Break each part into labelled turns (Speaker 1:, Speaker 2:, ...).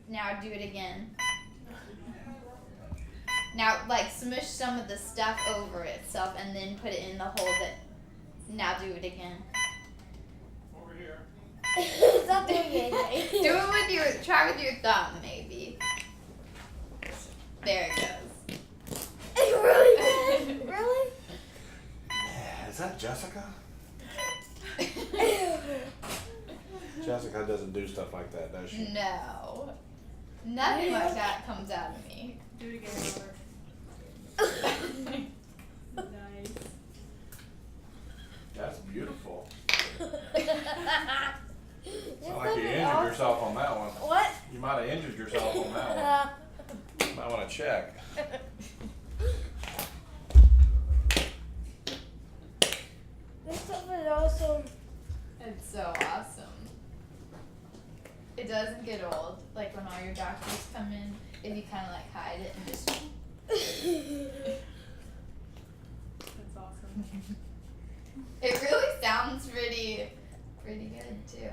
Speaker 1: Now do it again. Now, like, smush some of the stuff over itself and then put it in the hole that. Now do it again.
Speaker 2: Over here.
Speaker 3: Stop doing it.
Speaker 1: Do it with your. Try with your thumb, maybe. There it goes.
Speaker 3: Really? Really?
Speaker 2: Yeah, is that Jessica? Jessica doesn't do stuff like that, does she?
Speaker 1: No. Nothing like that comes out of me.
Speaker 4: Do it again, Robert. Nice.
Speaker 2: That's beautiful.
Speaker 3: Isn't
Speaker 2: Sound like you
Speaker 3: that
Speaker 2: injured
Speaker 3: awesome?
Speaker 2: yourself on that one.
Speaker 3: What?
Speaker 2: You might have injured yourself on that one. You might want to check.
Speaker 3: This stuff is awesome.
Speaker 1: It's so awesome. It doesn't get old. Like when all your doctors come in, if you kind of like hide it and just.
Speaker 4: That's awesome.
Speaker 1: It really sounds pretty good too.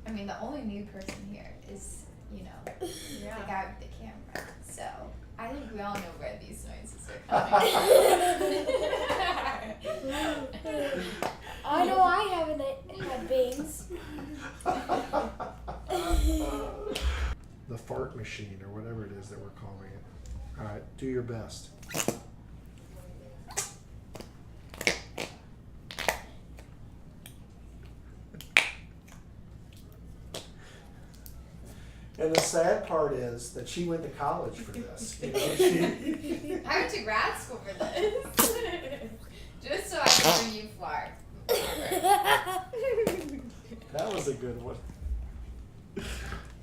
Speaker 1: I mean, the only new person here is, you know, the
Speaker 4: Yeah.
Speaker 1: guy with the camera. So I think we all know where these noises are coming from.
Speaker 3: I know I haven't had bangs.
Speaker 5: The fart machine or whatever it is that we're calling it. All right, do your best. And the sad part is that she went to college for this. You know, she,
Speaker 1: I went to grad school for this. Just so I could bring you fart.
Speaker 5: that was a good one.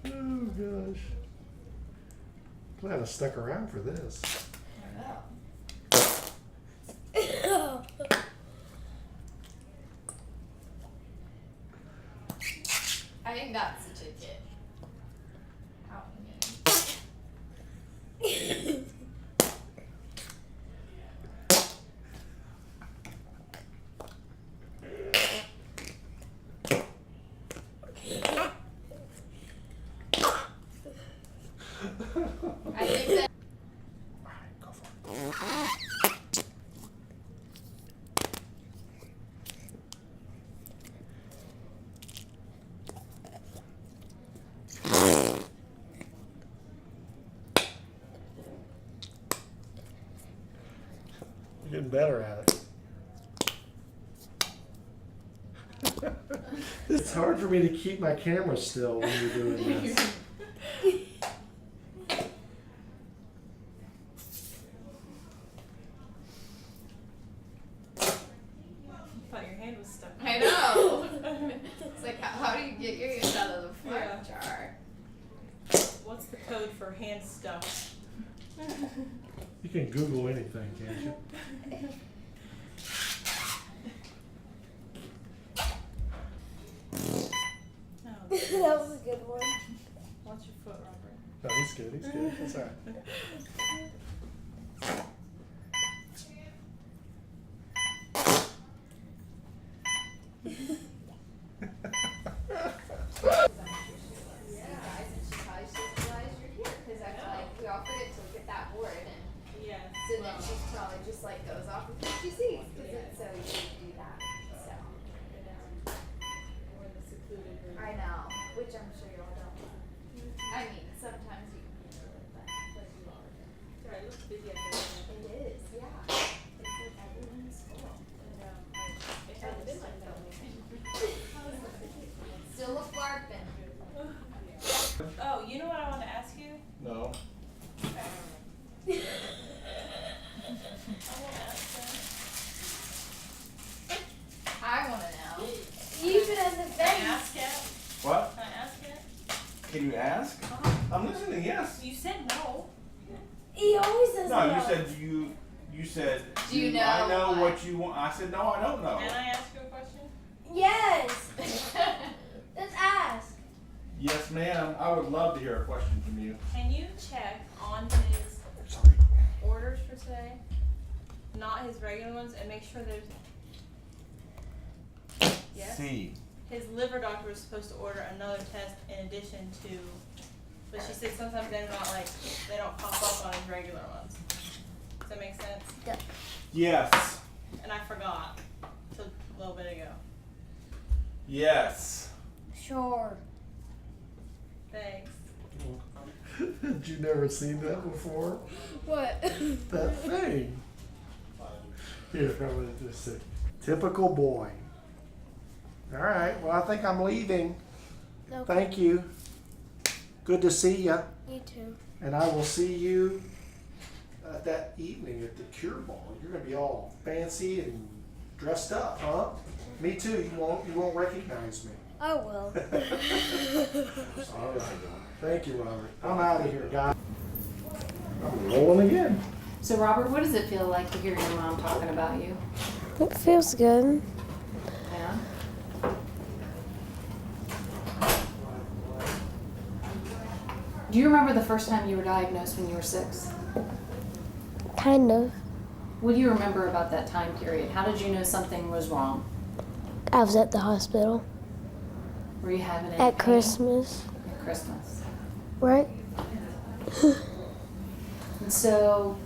Speaker 5: Oh gosh. Glad I stuck around for this.
Speaker 1: I know. I think that's the ticket. How mean. I think that.
Speaker 5: All right, go for it. You're getting better at it. It's hard for me to keep my camera still when you're doing this.
Speaker 4: Thought your hand was stuck.
Speaker 1: I know. It's like, how do you get yours out of the fart
Speaker 4: Yeah.
Speaker 1: jar?
Speaker 4: What's the code for hand stuff?
Speaker 5: You can Google anything, can't you?
Speaker 4: Oh,
Speaker 3: That was a good one.
Speaker 4: watch your foot, Robert.
Speaker 5: No, he's good. He's good. That's all right.
Speaker 1: Guys, and she probably just realized you're here because I feel like we all forget to look at that board, and
Speaker 4: Yeah.
Speaker 1: so then she probably just like goes off with what she sees because it's so easy to do that. So
Speaker 4: Or the secluded room.
Speaker 1: I know, which I'm sure y'all don't want. I mean, sometimes you can do it, but you all do.
Speaker 4: Sorry, it looks busy up there.
Speaker 1: It is, yeah. It's like everyone's full.
Speaker 4: It hasn't been like that lately.
Speaker 1: Still a flarpin'.
Speaker 4: Oh, you know what I want to ask you?
Speaker 2: No.
Speaker 4: I want to ask
Speaker 1: I want to know.
Speaker 3: You should have the
Speaker 4: Can I
Speaker 3: bangs.
Speaker 4: ask it?
Speaker 2: What?
Speaker 4: Can I ask it?
Speaker 2: Can you ask? I'm listening, yes.
Speaker 4: You said no.
Speaker 3: He always says
Speaker 2: No,
Speaker 3: no.
Speaker 2: you said you said,
Speaker 1: Do you know
Speaker 2: I know
Speaker 1: what?
Speaker 2: what you want. I said, no, I don't know.
Speaker 4: Can I ask you a question?
Speaker 3: Yes. Just ask.
Speaker 2: Yes, ma'am. I would love to hear a question from you.
Speaker 4: Can you check on his
Speaker 2: Sorry.
Speaker 4: orders for today, not his regular ones, and make sure there's Yes.
Speaker 2: C.
Speaker 4: His liver doctor was supposed to order another test in addition to, but she said sometimes they're not like, they don't pop up on his regular ones. Does that make sense?
Speaker 2: Yes.
Speaker 4: And I forgot till a little bit ago.
Speaker 2: Yes.
Speaker 3: Sure.
Speaker 4: Thanks.
Speaker 5: Had you never seen that before?
Speaker 3: What?
Speaker 5: That thing. Here, I'm gonna just say, typical boy. All right, well, I think I'm leaving.
Speaker 3: No.
Speaker 5: Thank you. Good to see ya.
Speaker 3: You too.
Speaker 5: And I will see you that evening at the Cure Ball. You're gonna be all fancy and dressed up, huh? Me too. You won't recognize me.
Speaker 3: I will.
Speaker 5: All right. Thank you, Robert. I'm out of here, guys. I'm rolling again.
Speaker 6: So, Robert, what does it feel like to hear your mom talking about you?
Speaker 3: It feels good.
Speaker 6: Yeah. Do you remember the first time you were diagnosed when you were 6?
Speaker 3: Kind of.
Speaker 6: What do you remember about that time period? How did you know something was wrong?
Speaker 3: I was at the hospital
Speaker 6: Were you having any
Speaker 3: at
Speaker 6: pain?
Speaker 3: Christmas,
Speaker 6: At Christmas.
Speaker 3: right?
Speaker 6: And so,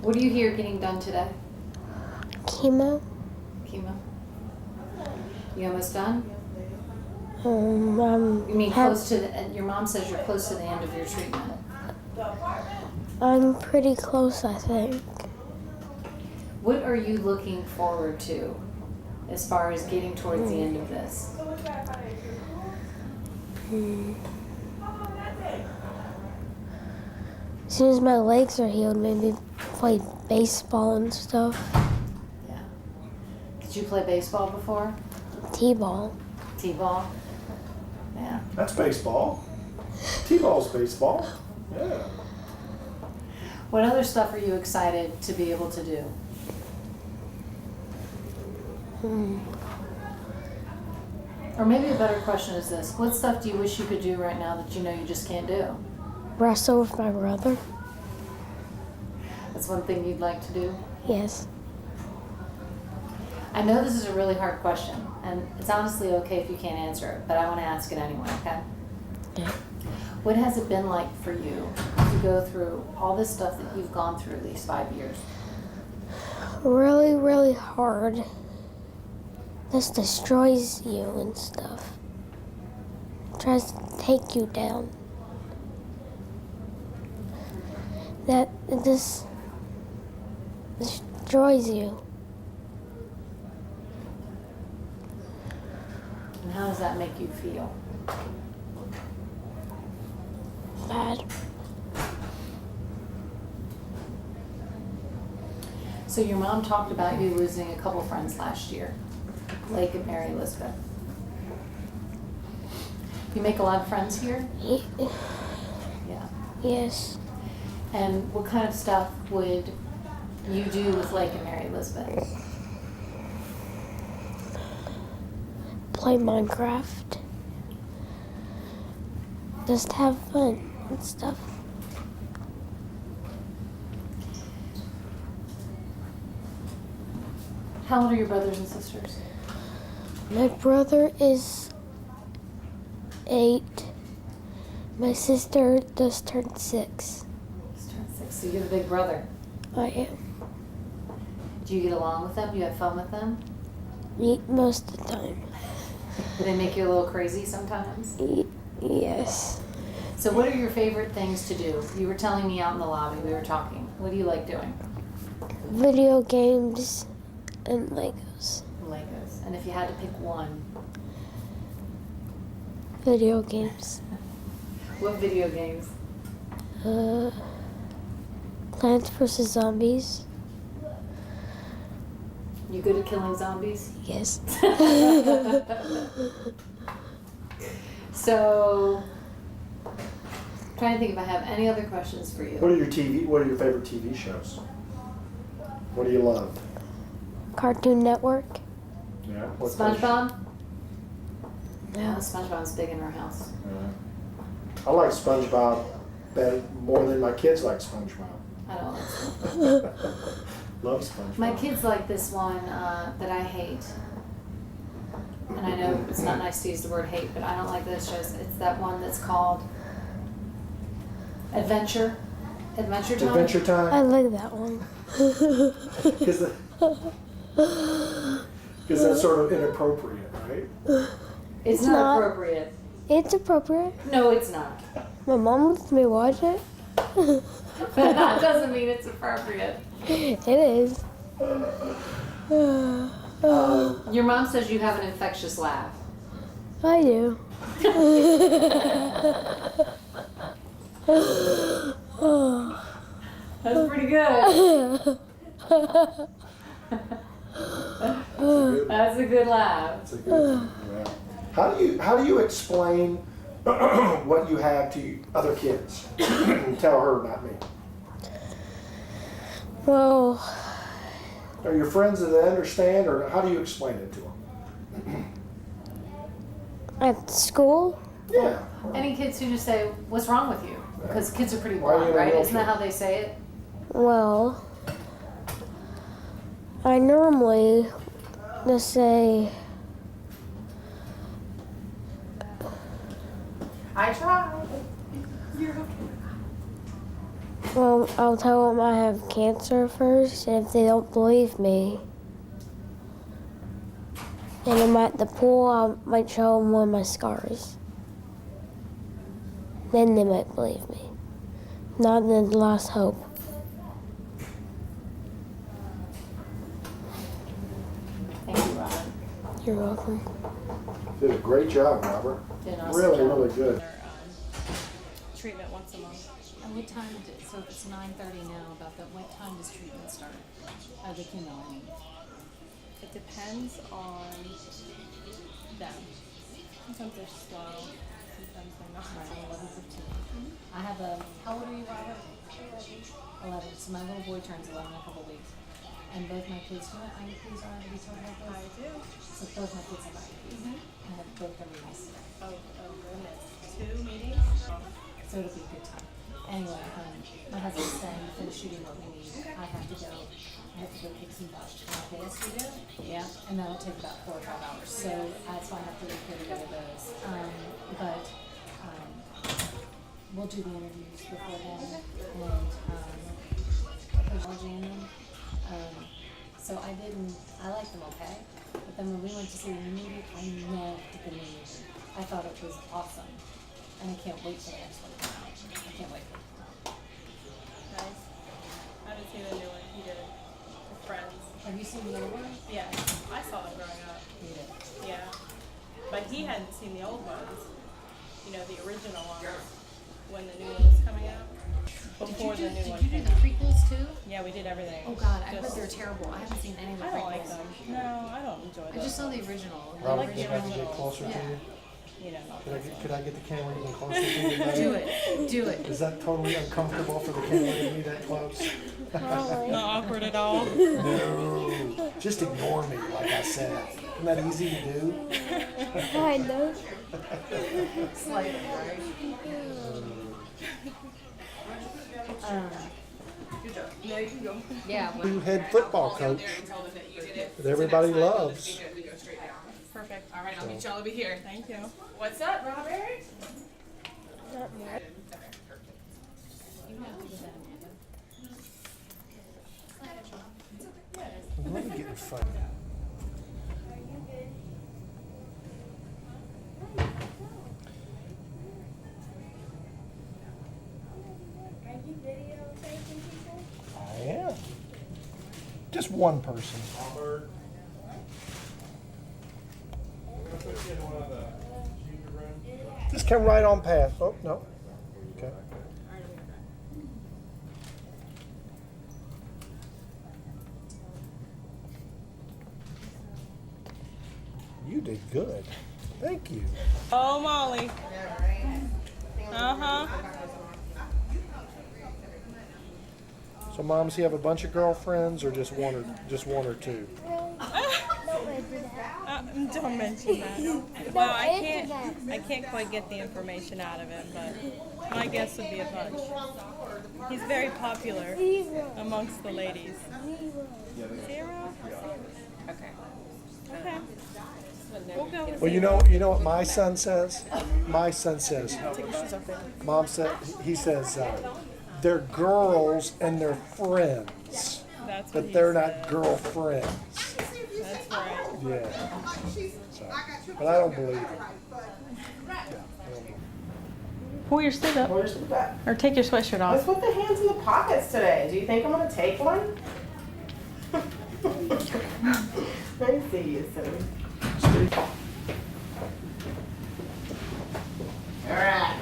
Speaker 6: what do you hear getting done today?
Speaker 3: Chemo.
Speaker 6: Chemo? You almost done?
Speaker 3: I'm
Speaker 6: You mean
Speaker 3: have-
Speaker 6: close to the, your mom says you're close to the end of your treatment.
Speaker 3: I'm pretty close, I think.
Speaker 6: What are you looking forward to as far as getting towards the end of this?
Speaker 3: As soon as my legs are healed, maybe play baseball and stuff.
Speaker 6: Yeah. Did you play baseball before?
Speaker 3: T-ball.
Speaker 6: T-ball? Yeah.
Speaker 5: That's baseball. T-ball's baseball. Yeah.
Speaker 6: What other stuff are you excited to be able to do? Or maybe a better question is this. What stuff do you wish you could do right now that you know you just can't do?
Speaker 3: Wrestle with my brother.
Speaker 6: That's one thing you'd like to do?
Speaker 3: Yes.
Speaker 6: I know this is a really hard question, and it's honestly okay if you can't answer it, but I want to ask it anyway, okay?
Speaker 3: Okay.
Speaker 6: What has it been like for you to go through all this stuff that you've gone through these 5 years?
Speaker 3: Really, really hard. This destroys you and stuff. Tries to take you down. That this destroys you.
Speaker 6: And how does that make you feel?
Speaker 3: Bad.
Speaker 6: So your mom talked about you losing a couple friends last year, Lake and Mary Elizabeth. You make a lot of friends here? Yeah.
Speaker 3: Yes.
Speaker 6: And what kind of stuff would you do with Lake and Mary Elizabeth?
Speaker 3: Play Minecraft. Just have fun and stuff.
Speaker 6: How old are your brothers and sisters?
Speaker 3: My brother is 8. My sister just turned 6.
Speaker 6: Just turned 6. So you're the big brother.
Speaker 3: I am.
Speaker 6: Do you get along with them? Do you have fun with them?
Speaker 3: Most of the time.
Speaker 6: Do they make you a little crazy sometimes?
Speaker 3: Yes.
Speaker 6: So what are your favorite things to do? You were telling me out in the lobby, we were talking. What do you like doing?
Speaker 3: Video games and Legos.
Speaker 6: Legos. And if you had to pick one,
Speaker 3: Video games.
Speaker 6: what video games?
Speaker 3: Plants vs. Zombies.
Speaker 6: You good at killing zombies?
Speaker 3: Yes.
Speaker 6: So, trying to think if I have any other questions for you.
Speaker 5: What are your favorite TV shows? What do you love?
Speaker 3: Cartoon Network.
Speaker 5: Yeah.
Speaker 6: SpongeBob?
Speaker 3: No.
Speaker 6: Yeah, SpongeBob's big in our house.
Speaker 5: I like SpongeBob more than my kids like SpongeBob.
Speaker 6: I don't like SpongeBob.
Speaker 5: Love SpongeBob.
Speaker 6: My kids like this one that I hate. and I know it's not nice to use the word hate, but I don't like those shows. It's that one that's called Adventure Time.
Speaker 5: Adventure
Speaker 3: I
Speaker 5: Time?
Speaker 3: like that one.
Speaker 5: Because that's sort of inappropriate, right?
Speaker 6: It's
Speaker 3: not.
Speaker 6: not appropriate.
Speaker 3: It's appropriate.
Speaker 6: No, it's not.
Speaker 3: My mom lets me watch it.
Speaker 6: But that doesn't mean it's appropriate.
Speaker 3: It is.
Speaker 6: Your mom says you have an infectious laugh.
Speaker 3: I do.
Speaker 6: That's pretty good. That's a good laugh.
Speaker 5: That's a good one. Yeah. How do you explain what you have to other kids? Tell her, not me.
Speaker 3: Well,
Speaker 5: Are your friends that they understand, or how do you explain it to them?
Speaker 3: at school,
Speaker 5: Yeah.
Speaker 6: Any kids who just say, "What's wrong with you?" Because kids are pretty
Speaker 5: Why are you
Speaker 6: blunt,
Speaker 5: in a
Speaker 6: right? Isn't
Speaker 5: wheelchair?
Speaker 6: that how they say it?
Speaker 3: well, I normally just say,
Speaker 6: I try.
Speaker 3: well, I'll tell them I have cancer first, and if they don't believe me, and I'm at the pool, I might show them one of my scars. Then they might believe me. Not the last hope.
Speaker 6: Thank you, Robert.
Speaker 3: You're welcome.
Speaker 5: Did a great job, Robert.
Speaker 6: Did an awesome
Speaker 5: Really,
Speaker 6: job.
Speaker 5: really good.
Speaker 4: Their, treatment once a month.
Speaker 6: And what time so if it's 9:30 now, about that, what time does treatment start? The chemo, I mean.
Speaker 4: It depends on them. Sometimes they're slow, sometimes they're not.
Speaker 6: Right, 11:15. I have a, how old are you, Robert? 11. So my little boy turns 11 in a couple weeks. And both my kids, you know what IEPs are? Have you told about
Speaker 4: I
Speaker 6: those?
Speaker 4: do.
Speaker 6: So both my kids have IEPs. I have both their meetings.
Speaker 4: Oh goodness. 2 meetings?
Speaker 6: So it'll be a good time. Anyway, my husband's saying to finish shooting what we need. I have to go. I have to go pick some bugs. Yes, we do? Yeah. And that'll take about 4 or 5 hours. So that's why I have to record together those. But we'll do the interviews before then and technology in them. So I liked them okay. But then when we went to see the new movie, I loved the new movie. I thought it was awesome. And I can't wait for the next one to come out. I can't wait.
Speaker 4: Nice. I haven't seen the new one. He did. With Friends.
Speaker 6: Have you seen the old one?
Speaker 4: Yeah. I saw them growing up.
Speaker 6: You did.
Speaker 4: Yeah. But he hadn't seen the old ones. You know, the original ones. When the new one was coming out. Before the new one
Speaker 6: Did you
Speaker 4: came
Speaker 6: do the
Speaker 4: out.
Speaker 6: prequels too?
Speaker 4: Yeah, we did everything.
Speaker 6: Oh God, I heard
Speaker 4: Just-
Speaker 6: they're terrible. I haven't seen any of the
Speaker 4: I
Speaker 6: prequels.
Speaker 4: don't like them. No, I don't enjoy
Speaker 6: I
Speaker 4: those.
Speaker 6: just saw the original.
Speaker 4: I like
Speaker 5: Robert,
Speaker 4: the
Speaker 5: can I get
Speaker 4: original.
Speaker 5: closer to
Speaker 6: Yeah.
Speaker 5: you?
Speaker 4: You know, not
Speaker 5: Could I get the camera even closer to you? buddy?
Speaker 6: Do it. Do it.
Speaker 5: Is that totally uncomfortable for the camera to be that close?
Speaker 4: not awkward at all.
Speaker 5: No. Just ignore me, like I said. Isn't that easy to do?
Speaker 3: Kind of.
Speaker 6: Slightly, right?
Speaker 4: Yeah, you can go.
Speaker 6: Yeah.
Speaker 5: New head football coach that everybody loves.
Speaker 4: Perfect.
Speaker 7: All right, I'll meet y'all over here.
Speaker 4: Thank you.
Speaker 7: What's up, Robert?
Speaker 5: Let me get in front of you. I am. Just one person. Just come right on past. Oh, no. Okay. You did good. Thank you.
Speaker 4: Oh, Molly.
Speaker 5: So, moms, you have a bunch of girlfriends, or just one or two?
Speaker 4: Don't mention that. Well, I can't quite get the information out of him, but my guess would be a bunch. He's very popular amongst the ladies. 0?
Speaker 7: Okay.
Speaker 4: Okay. Well, good.
Speaker 5: Well, you know what my son says? My son says, Mom said, he says, they're girls and they're friends,
Speaker 4: That's what
Speaker 5: but
Speaker 4: he
Speaker 5: they're
Speaker 4: said.
Speaker 5: not girlfriends.
Speaker 4: That's right.
Speaker 5: Yeah. So, but I don't believe it.
Speaker 8: Pull your sleeve up.
Speaker 9: Where's the back?
Speaker 8: Or take your sweatshirt
Speaker 9: Let's
Speaker 8: off.
Speaker 9: put the hands in the pockets today. Do you think I'm gonna take one? Let me see you, silly. All right.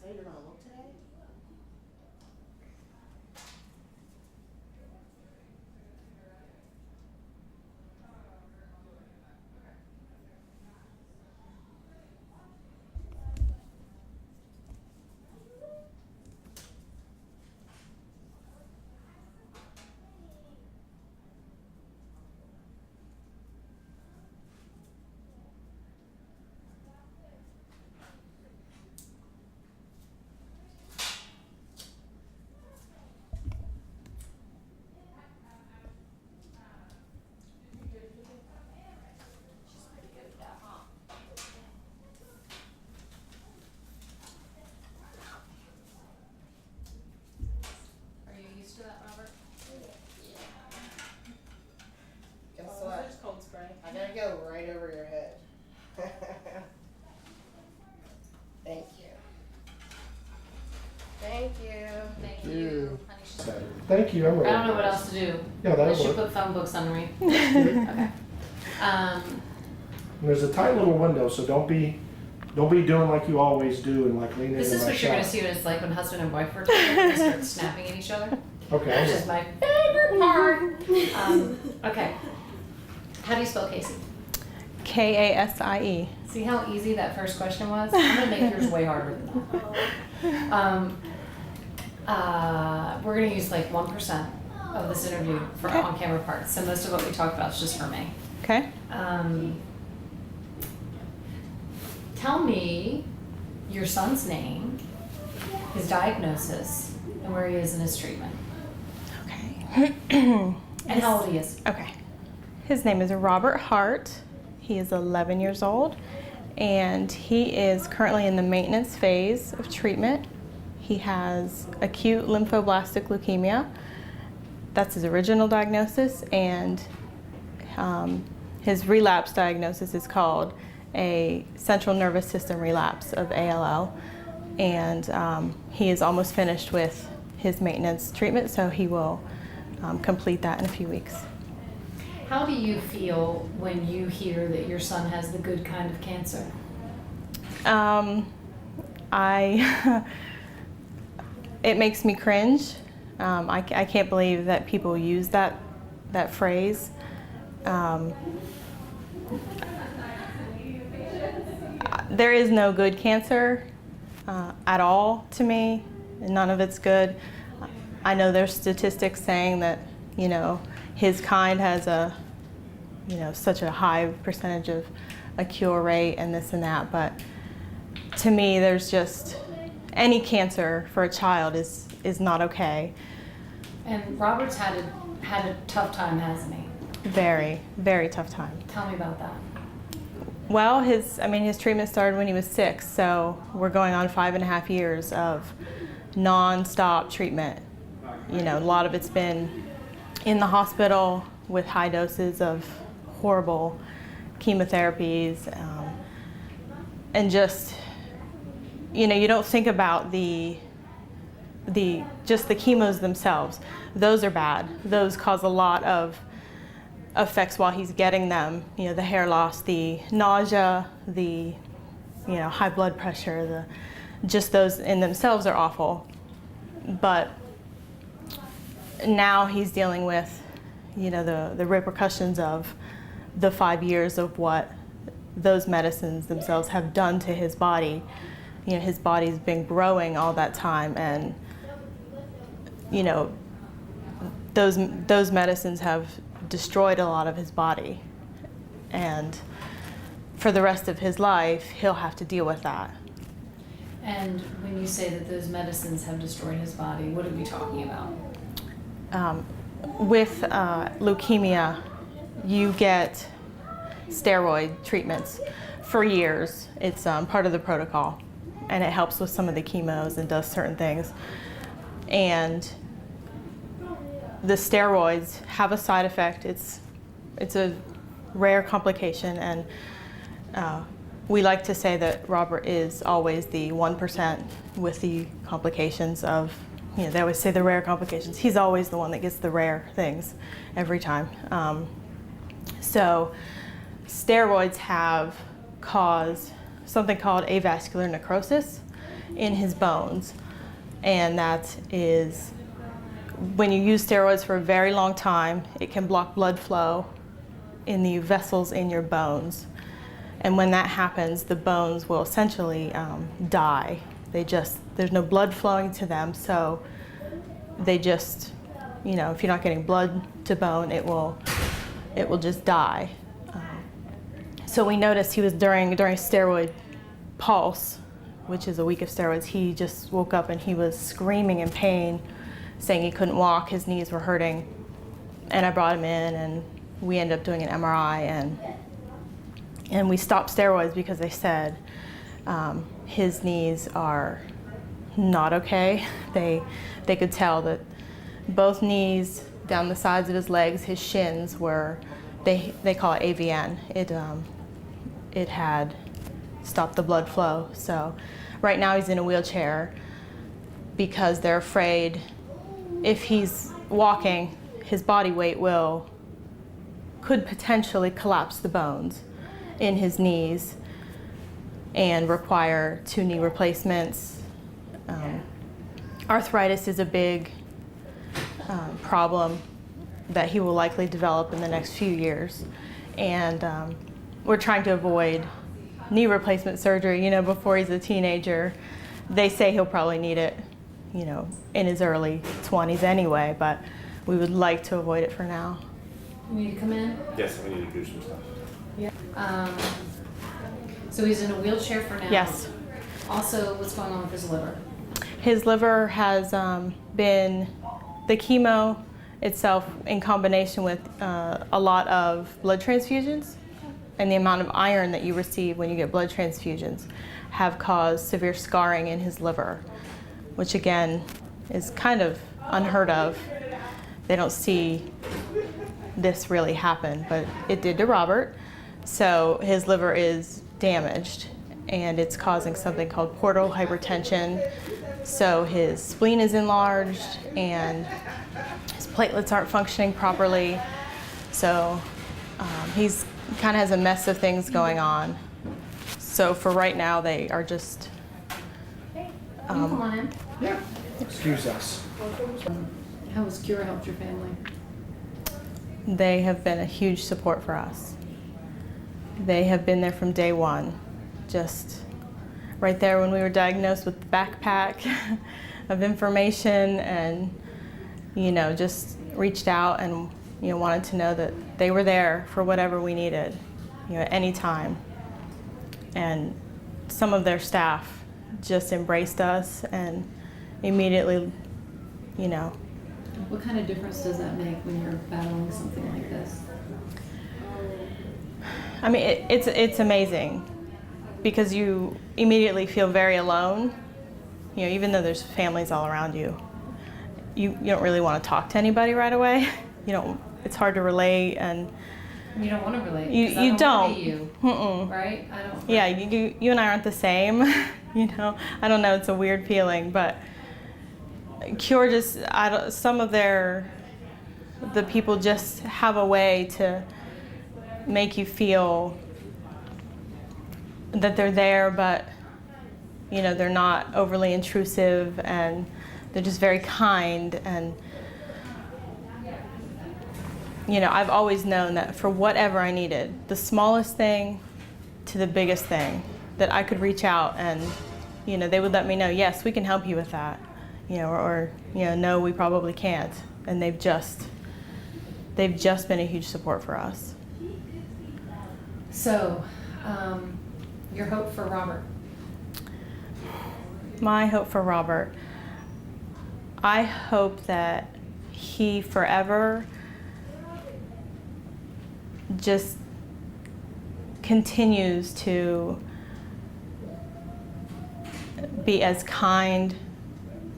Speaker 9: You're gonna look today?
Speaker 6: Are you used to that, Robert?
Speaker 9: Guess what?
Speaker 4: There's cold spray.
Speaker 9: I'm gonna go right over your head. Thank you. Thank you.
Speaker 6: Thank
Speaker 5: you.
Speaker 6: you. Honey, she's-
Speaker 5: Thank you. I'm ready.
Speaker 6: I don't know what else to do.
Speaker 5: Yeah,
Speaker 6: Unless
Speaker 5: that'll
Speaker 6: you
Speaker 5: work.
Speaker 6: put phone books under me. Okay.
Speaker 5: And there's a tight little window, so don't be doing like you always do and like leaning
Speaker 6: This
Speaker 5: into
Speaker 6: is
Speaker 5: my
Speaker 6: what you're gonna
Speaker 5: shot.
Speaker 6: see what it's like when husband and wife are together and start snapping at each other.
Speaker 5: Okay.
Speaker 6: Which is my favorite part. Okay. How do you spell Casey?
Speaker 8: K-A-S-I-E.
Speaker 6: See how easy that first question was? I'm gonna make yours way harder than that. We're gonna use like 1% of this interview for
Speaker 8: Okay.
Speaker 6: on-camera parts. So most of what we talked about is just for me.
Speaker 8: Okay.
Speaker 6: Tell me your son's name, his diagnosis, and where he is in his treatment,
Speaker 8: Okay.
Speaker 6: and how old he is.
Speaker 8: Okay. His name is Robert Hart. He is 11 years old, and he is currently in the maintenance phase of treatment. He has acute lymphoblastic leukemia. That's his original diagnosis, and his relapse diagnosis is called a central nervous system relapse of ALL, and he is almost finished with his maintenance treatment, so he will complete that in a few weeks.
Speaker 6: How do you feel when you hear that your son has the good kind of cancer?
Speaker 8: It makes me cringe. I can't believe that people use that phrase. There is no good cancer at all to me, and none of it's good. I know there's statistics saying that, you know, his kind has a, you know, such a high percentage of a cure rate and this and that, but to me, there's just any cancer for a child is not okay.
Speaker 6: And Robert's had a tough time, hasn't he?
Speaker 8: Very, very tough time.
Speaker 6: Tell me about that.
Speaker 8: Well, his treatment started when he was 6, so we're going on 5.5 years of non-stop treatment. You know, a lot of it's been in the hospital with high doses of horrible chemotherapies, and just, you know, you don't think about just the chemos themselves. Those are bad. Those cause a lot of effects while he's getting them. You know, the hair loss, the nausea, the high blood pressure, just those in themselves are awful. But now he's dealing with, the repercussions of the 5 years of what those medicines themselves have done to his body. His body's been growing all that time, and those medicines have destroyed a lot of his body, and for the rest of his life he'll have to deal with that.
Speaker 6: And when you say that those medicines have destroyed his body, what are we talking about?
Speaker 8: With leukemia, you get steroid treatments for years. It's part of the protocol, and it helps with some of the chemos and does certain things. And the steroids have a side effect. It's a rare complication, and we like to say that Robert is always the 1% with the complications of, they always say the rare complications. He's always the one that gets the rare things every time. So steroids have caused something called avascular necrosis in his bones, and that is when you use steroids for a very long time, it can block blood flow in the vessels in your bones. And when that happens, the bones will essentially die. There's no blood flowing to them, so they just, if you're not getting blood to bone, it will just die. So we noticed he was during steroid pulse, which is a week of steroids, he just woke up and he was screaming in pain, saying he couldn't walk, his knees were hurting. And I brought him in, and we ended up doing an MRI, and we stopped steroids because they said his knees are not okay. They could tell that both knees down the sides of his legs, his shins were, they call it AVN. It had stopped the blood flow. So right now he's in a wheelchair because they're afraid if he's walking, his body weight could potentially collapse the bones in his knees and require 2 knee replacements. Arthritis is a big problem that he will likely develop in the next few years, and we're trying to avoid knee replacement surgery, before he's a teenager. They say he'll probably need it, in his early 20s anyway, but we would like to avoid it for now.
Speaker 6: You need to come in?
Speaker 2: Yes, we need to do some stuff.
Speaker 6: So he's in a wheelchair for now?
Speaker 8: Yes.
Speaker 6: Also, what's going on with his liver?
Speaker 8: His liver has been, the chemo itself in combination with a lot of blood transfusions and the amount of iron that you receive when you get blood transfusions have caused severe scarring in his liver, which again is kind of unheard of. They don't see this really happen, but it did to Robert. So his liver is damaged, and it's causing something called portal hypertension. So his spleen is enlarged, and his platelets aren't functioning properly. So he's kind of has a mess of things going on. So for right now, they are just.
Speaker 6: Come on in.
Speaker 5: Yeah. Excuse us.
Speaker 6: How has Cura helped your family?
Speaker 8: They have been a huge support for us. They have been there from day one, just right there when we were diagnosed with the backpack of information, and just reached out and wanted to know that they were there for whatever we needed, at any time. And some of their staff just embraced us and immediately,
Speaker 6: What kind of difference does that make when you're battling something like this?
Speaker 8: I mean, it's amazing because you immediately feel very alone. Even though there's families all around you, you don't really want to talk to anybody right away. It's hard to relate, and
Speaker 6: You don't want to relate.
Speaker 8: you don't.
Speaker 6: You,
Speaker 8: Mm-mm.
Speaker 6: right? I don't.
Speaker 8: Yeah, you and I aren't the same. I don't know. It's a weird feeling, but Cure just some of their the people just have a way to make you feel that they're there, but you know, they're not overly intrusive, and they're just very kind. And you know, I've always known that for whatever I needed, the smallest thing to the biggest thing, that I could reach out and, you know, they would let me know, yes, we can help you with that, you know, or you know, no, we probably can't. And they've just been a huge support for us.
Speaker 6: So, your hope for Robert?
Speaker 8: My hope for Robert, I hope that he forever just continues to be as kind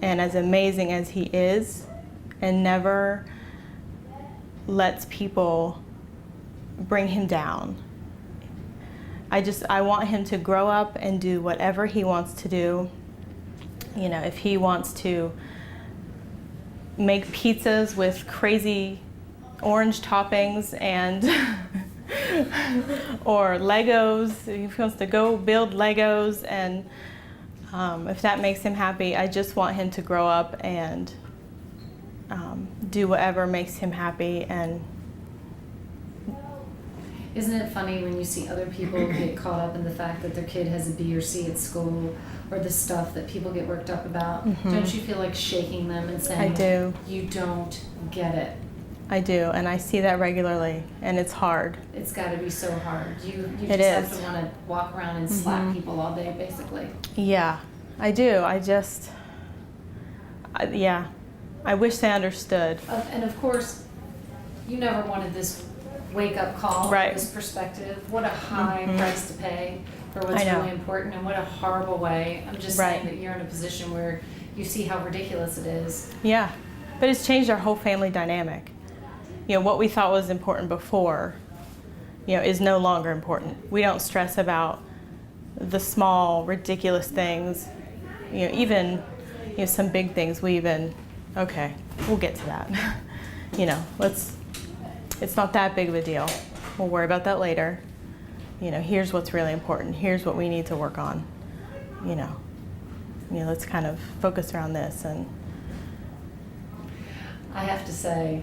Speaker 8: and as amazing as he is, and never lets people bring him down. I want him to grow up and do whatever he wants to do. You know, if he wants to make pizzas with crazy orange toppings and or Legos, he wants to go build Legos, and if that makes him happy, I just want him to grow up and do whatever makes him happy. And
Speaker 6: Isn't it funny when you see other people get caught up in the fact that their kid has a B or C at school, or the stuff that people get worked up about?
Speaker 8: Mhm.
Speaker 6: Don't you feel like shaking them and saying,
Speaker 8: I do.
Speaker 6: You don't get it.
Speaker 8: I do, and I see that regularly, and it's hard.
Speaker 6: It's got to be so hard. You
Speaker 8: It
Speaker 6: just have
Speaker 8: is.
Speaker 6: to want to walk around and slap
Speaker 8: Mhm.
Speaker 6: people all day, basically.
Speaker 8: Yeah, I do. Yeah, I wish they understood.
Speaker 6: And of course, you never wanted this wake-up call,
Speaker 8: Right.
Speaker 6: this perspective. What a high
Speaker 8: Mhm.
Speaker 6: price to pay for what's
Speaker 8: I know.
Speaker 6: really important, and what a horrible way. I'm just
Speaker 8: Right.
Speaker 6: saying that you're in a position where you see how ridiculous it is.
Speaker 8: Yeah, but it's changed our whole family dynamic. You know, what we thought was important before, you know, is no longer important. We don't stress about the small, ridiculous things. You know, even, you know, some big things okay, we'll get to that. You know, it's not that big of a deal. We'll worry about that later. You know, here's what's really important. Here's what we need to work on. You know, let's kind of focus around this. And
Speaker 6: I have to say,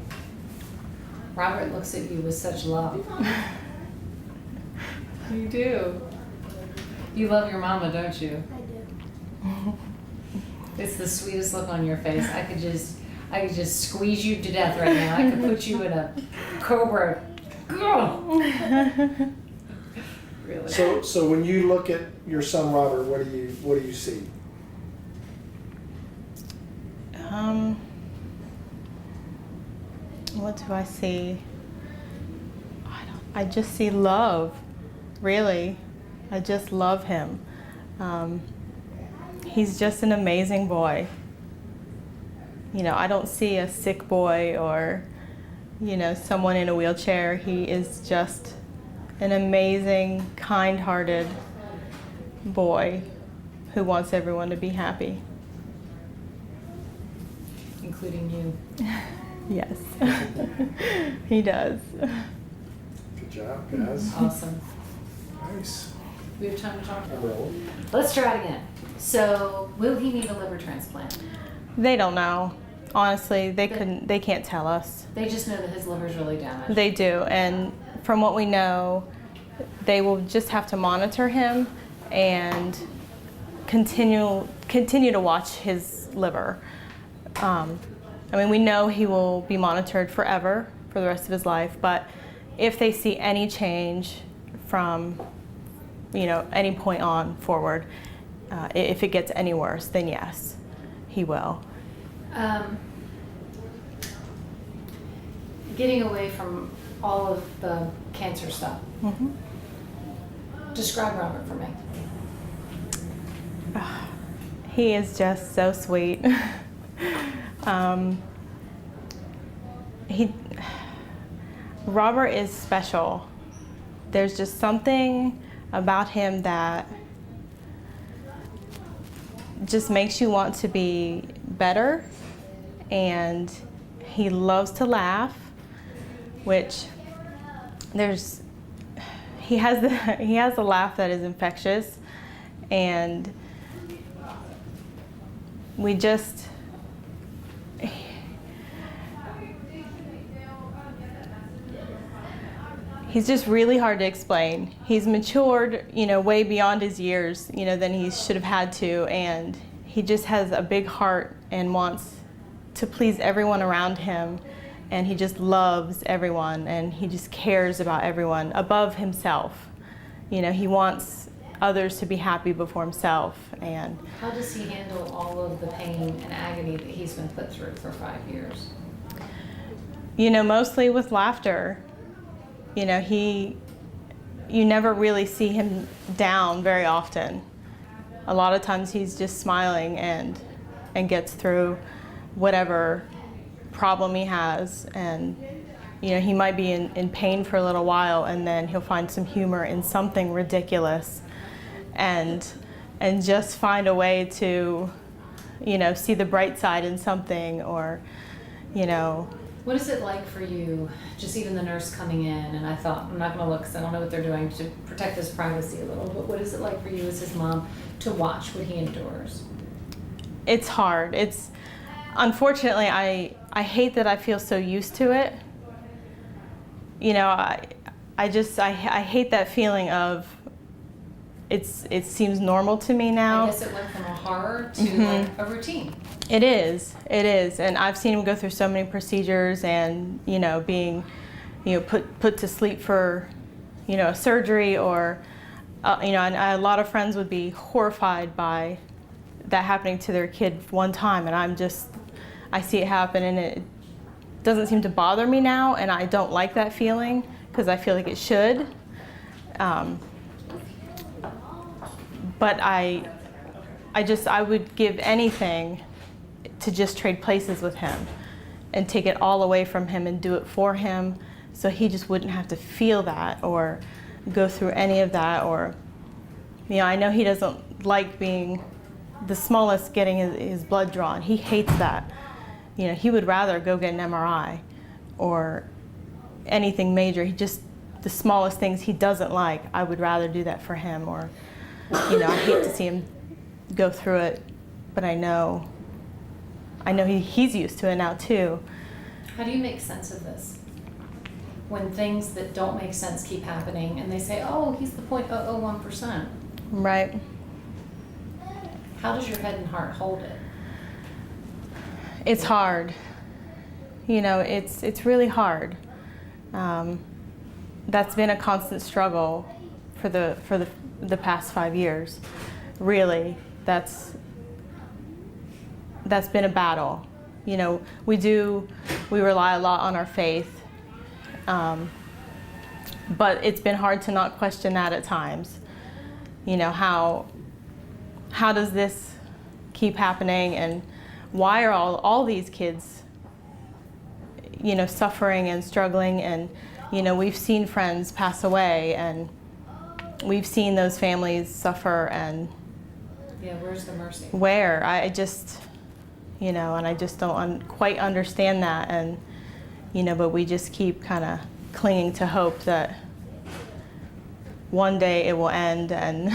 Speaker 6: Robert looks at you with such love. You do. You love your mama, don't you?
Speaker 3: I do.
Speaker 6: It's the sweetest look on your face. I could just squeeze you to death right now. I could put you in a cobra. Really.
Speaker 5: So when you look at your son Robert, what do you see?
Speaker 8: What do I see? I just see love, really. I just love him. He's just an amazing boy. You know, I don't see a sick boy or, you know, someone in a wheelchair. He is just an amazing, kind-hearted boy who wants everyone to be happy.
Speaker 6: Including you.
Speaker 8: Yes, he does.
Speaker 5: Good job, guys.
Speaker 6: Awesome.
Speaker 5: Nice.
Speaker 6: We have time to talk?
Speaker 5: I will.
Speaker 6: Let's try it again. So, will he need a liver transplant?
Speaker 8: They don't know. Honestly, they
Speaker 6: They-
Speaker 8: can't tell us.
Speaker 6: They just know that his liver's really damaged.
Speaker 8: They do, and from what we know, they will just have to monitor him and continue to watch his liver. I mean, we know he will be monitored forever for the rest of his life, but if they see any change from, you know, any point on forward, if it gets any worse, then yes, he will.
Speaker 6: Getting away from all of the cancer stuff.
Speaker 8: Mm-hmm.
Speaker 6: Describe Robert for me.
Speaker 8: He is just so sweet. Robert is special. There's just something about him that just makes you want to be better, and he loves to laugh. which he has a laugh that is infectious, and we just he's just really hard to explain. He's matured, way beyond his years, than he should have had to, and he just has a big heart and wants to please everyone around him, and he just loves everyone, and he just cares about everyone above himself. He wants others to be happy before himself. And
Speaker 6: How does he handle all of the pain and agony that he's been put through for 5 years?
Speaker 8: Mostly with laughter. You never really see him down very often. A lot of times he's just smiling and gets through whatever problem he has. And he might be in pain for a little while, and then he'll find some humor in something ridiculous and just find a way to see the bright side in something, or
Speaker 6: What is it like for you, just even the nurse coming in, and I thought, I'm not going to look because I don't know what they're doing to protect his privacy a little, but what is it like for you as his mom to watch what he endures?
Speaker 8: It's hard. Unfortunately, I hate that I feel so used to it. I hate that feeling of it seems normal to me now.
Speaker 6: I guess it went from a horror to like a routine.
Speaker 8: It is, and I've seen him go through so many procedures, and being put to sleep for a surgery, or and a lot of friends would be horrified by that happening to their kid one time, and I see it happen, and it doesn't seem to bother me now, and I don't like that feeling because I feel like it should. But I would give anything to just trade places with him and take it all away from him and do it for him, so he just wouldn't have to feel that or go through any of that. Or I know he doesn't like being the smallest getting his blood drawn. He hates that. He would rather go get an MRI or anything major. The smallest things he doesn't like, I would rather do that for him. Or I hate to see him go through it, but I know he's used to it now too.
Speaker 6: How do you make sense of this? When things that don't make sense keep happening, and they say, oh, he's the 0.001%.
Speaker 8: Right.
Speaker 6: How does your head and heart hold it?
Speaker 8: It's hard. It's really hard. That's been a constant struggle for the past 5 years. Really, that's been a battle. We rely a lot on our faith, but it's been hard to not question that at times. How does this keep happening, and why are all these kids suffering and struggling? And we've seen friends pass away, and we've seen those families suffer, and
Speaker 6: where's the mercy?
Speaker 8: Where? I just and I just don't quite understand that, and but we just keep kind of clinging to hope that one day it will end, and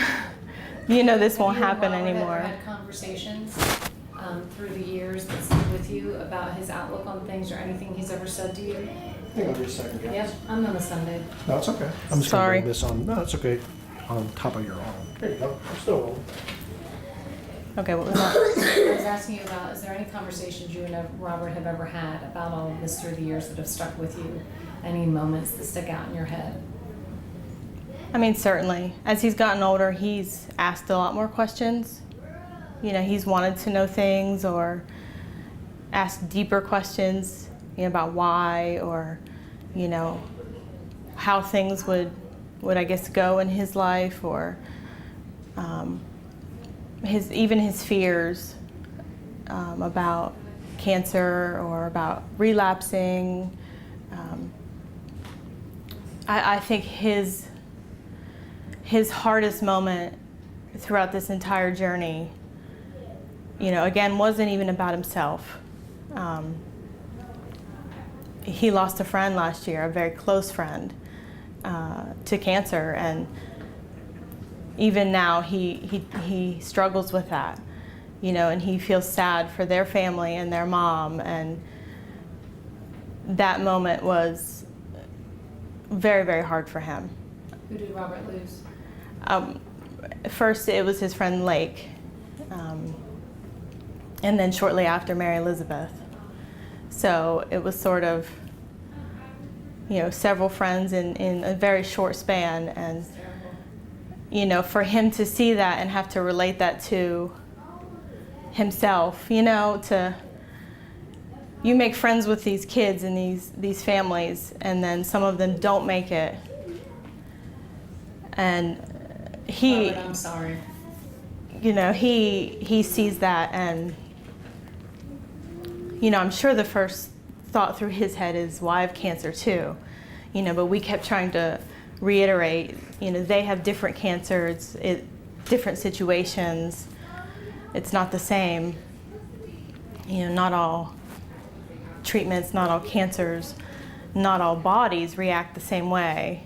Speaker 8: this won't happen anymore.
Speaker 6: Have you had conversations through the years that stayed with you about his outlook on things, or anything he's ever said to you?
Speaker 5: Hang on just a second, guys.
Speaker 6: Yep, I'm on the Sunday.
Speaker 5: No, it's okay. I'm just
Speaker 8: Sorry.
Speaker 5: gonna bring this on. No, it's okay. On top of your arm. There you go. I'm still rolling.
Speaker 8: Okay, what was that?
Speaker 6: I was asking you about, is there any conversations you and Robert have ever had about all of this through the years that have stuck with you? Any moments that stick out in your head?
Speaker 8: I mean, certainly. As he's gotten older, he's asked a lot more questions. He's wanted to know things, or asked deeper questions, about why, or, how things would I guess go in his life, or his fears about cancer or about relapsing. I think his hardest moment throughout this entire journey, again, wasn't even about himself. he lost a friend last year, a very close friend, to cancer, and even now he struggles with that, you know, and he feels sad for their family and their mom, and that moment was very, very hard for him.
Speaker 6: Who did Robert lose?
Speaker 8: First, it was his friend Lake, and then shortly after, Mary Elizabeth. So it was sort of, you know, several friends in a very short span, and you know, for him to see that and have to relate that to himself, you know, you make friends with these kids and these families, and then some of them don't make it, and he,
Speaker 6: Robert, I'm sorry.
Speaker 8: you know, he sees that, and you know, I'm sure the first thought through his head is, well, I have cancer too, you know, but we kept trying to reiterate, you know, they have different cancers, different situations, it's not the same, you know, not all treatments, not all cancers, not all bodies react the same way.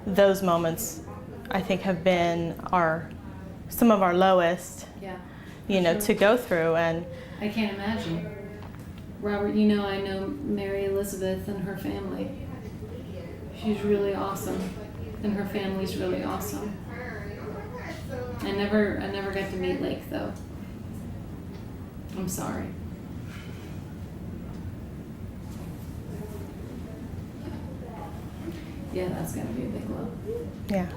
Speaker 8: Those moments, I think, have been some of our lowest,
Speaker 6: Yeah.
Speaker 8: you know, to go through, and
Speaker 6: I can't imagine. Robert, you know, I know Mary Elizabeth and her family. She's really awesome, and her family's really awesome. I never got to meet Lake though. I'm sorry. Yeah, that's gonna be a big blow.
Speaker 8: yeah,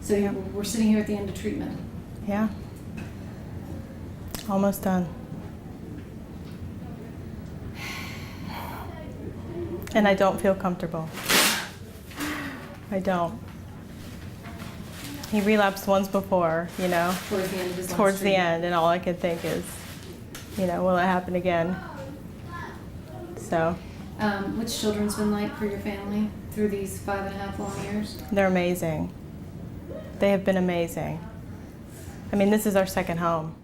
Speaker 6: So we're sitting here at the end of treatment.
Speaker 8: yeah, almost done. And I don't feel comfortable. I don't. He relapsed once before, you know,
Speaker 6: Towards the end of his last
Speaker 8: towards the
Speaker 6: treatment.
Speaker 8: end, and all I could think is, you know, will it happen again? So
Speaker 6: What's Children's been like for your family through these 5.5 long years?
Speaker 8: they're amazing. They have been amazing. I mean, this is our second home.